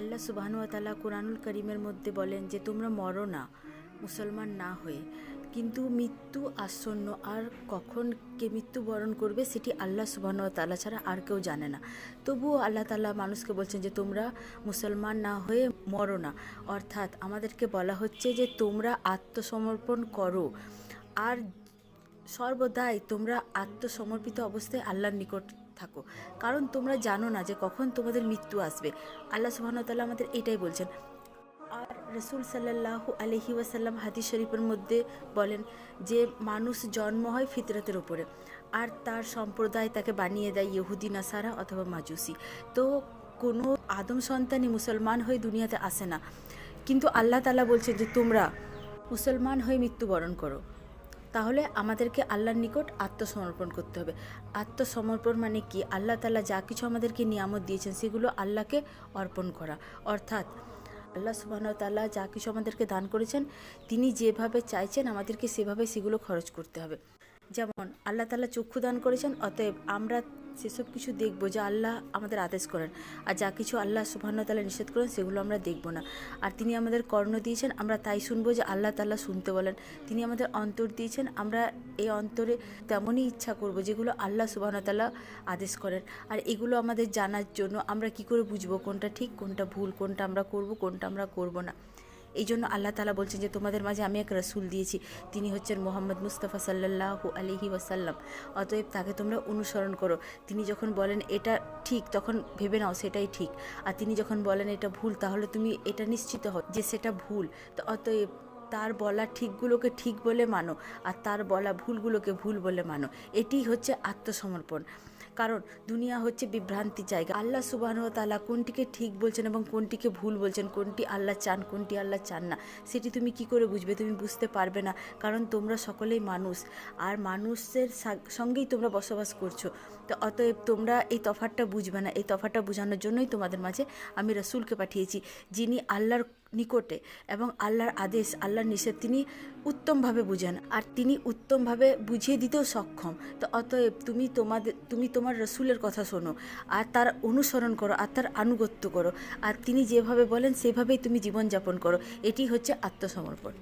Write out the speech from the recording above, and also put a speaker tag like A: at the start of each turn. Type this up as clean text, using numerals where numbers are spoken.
A: আল্লাহ সুবহানাহু ওয়া তাআলা কুরআনুল কারীমের মধ্যে বলেন যে তোমরা মরো না মুসলমান না হয়ে, কিন্তু মৃত্যু আসন্ন, আর কখন কে মৃত্যুবরণ করবে সেটি আল্লাহ সুবহানাহু ওয়া তাআলা ছাড়া আর কেউ জানে না। তবুও আল্লাহ তাআলা মানুষকে বলছেন যে তোমরা মুসলমান না হয়ে মরো না, অর্থাৎ আমাদেরকে বলা হচ্ছে যে তোমরা আত্মসমর্পণ করো আর সর্বদাই তোমরা আত্মসমর্পিত অবস্থায় আল্লাহর নিকট থাকো, কারণ তোমরা জানো না যে কখন তোমাদের মৃত্যু আসবে। আল্লাহ সুবহানাহু ওয়া তাআলা আমাদের এটাই বলছেন। আর রসুল সাল্লাল্লাহু আলাইহি ওয়াসাল্লাম হাদিস শরীফের মধ্যে বলেন যে মানুষ জন্ম হয় ফিতরতের উপরে, আর তার সম্প্রদায় তাকে বানিয়ে দেয় ইহুদি নাসারা অথবা মাজুসি। তো কোনো আদম সন্তানই মুসলমান হয়ে দুনিয়াতে আসে না, কিন্তু আল্লাহ তাআলা বলছে যে তোমরা মুসলমান হয়ে মৃত্যুবরণ করো। তাহলে আমাদেরকে আল্লাহর নিকট আত্মসমর্পণ করতে হবে। আত্মসমর্পণ মানে কি? আল্লাহ তাআলা যা কিছু আমাদেরকে নিয়ামত দিয়েছেন সেগুলো আল্লাহকে অর্পণ করা, অর্থাৎ আল্লাহ সুবহানাহু ওয়া তাআলা যা কিছু আমাদেরকে দান করেছেন তিনি যেভাবে চাইছেন আমাদেরকে সেভাবে সেগুলো খরচ করতে হবে। যেমন আল্লাহ তাআলা চক্ষু দান করেছেন, অতএব আমরা সেসব কিছু দেখব যা আল্লাহ আমাদের আদেশ করেন, আর যা কিছু আল্লাহ সুবহানাহু ওয়া তাআলা নিষেধ করেন সেগুলো আমরা দেখব না। আর তিনি আমাদের কর্ণ দিয়েছেন, আমরা তাই শুনবো যে আল্লাহ তাআলা শুনতে বলেন। তিনি আমাদের অন্তর দিয়েছেন, আমরা এই অন্তরে তেমনই ইচ্ছা করব যেগুলো আল্লাহ সুবহানাহু ওয়া তাআলা আদেশ করেন। আর এগুলো আমাদের জানার জন্য আমরা কি করে বুঝবো কোনটা ঠিক কোনটা ভুল, কোনটা আমরা করব কোনটা আমরা করব না। এই জন্য আল্লাহ তাআলা বলছেন যে তোমাদের মাঝে আমি এক রসুল দিয়েছি, তিনি হচ্ছেন মুহাম্মদ মুস্তাফা সাল্লাল্লাহু আলাইহি ওয়াসাল্লাম। অতএব তাকে তোমরা অনুসরণ করো। তিনি যখন বলেন এটা ঠিক তখন ভেবে নাও সেটাই ঠিক, আর তিনি যখন বলেন এটা ভুল তাহলে তুমি এটা নিশ্চিত হও যে সেটা ভুল। তো অতএব তার বলা ঠিকগুলোকে ঠিক বলে মানো, আর তার বলা ভুলগুলোকে ভুল বলে মানো। এটিই হচ্ছে আত্মসমর্পণ। কারণ দুনিয়া হচ্ছে বিভ্রান্তির জায়গা। আল্লাহ সুবহানাহু ওয়া তাআলা কোনটিকে ঠিক বলছেন এবং কোনটিকে ভুল বলছেন, কোনটি আল্লাহ চান কোনটি আল্লাহ চান না, সেটি তুমি কি করে বুঝবে? তুমি বুঝতে পারবে না, কারণ তোমরা সকলেই মানুষ, আর মানুষের সঙ্গেই তোমরা বসবাস করছো। তো অতএব তোমরা এই তফাৎটা বুঝবে না। এই তফাৎটা বোঝানোর জন্যই তোমাদের মাঝে আমি রসুলকে পাঠিয়েছি, যিনি আল্লাহর নিকটে এবং আল্লাহর আদেশ আল্লাহর নিষেধ তিনি উত্তমভাবে বুঝেন, আর তিনি উত্তমভাবে বুঝিয়ে দিতেও সক্ষম। তো অতএব তুমি তোমার রসুলের কথা শোনো, আর তার অনুসরণ করো, আর তার আনুগত্য করো, আর তিনি যেভাবে বলেন সেভাবেই তুমি জীবনযাপন করো। এটি হচ্ছে আত্মসমর্পণ।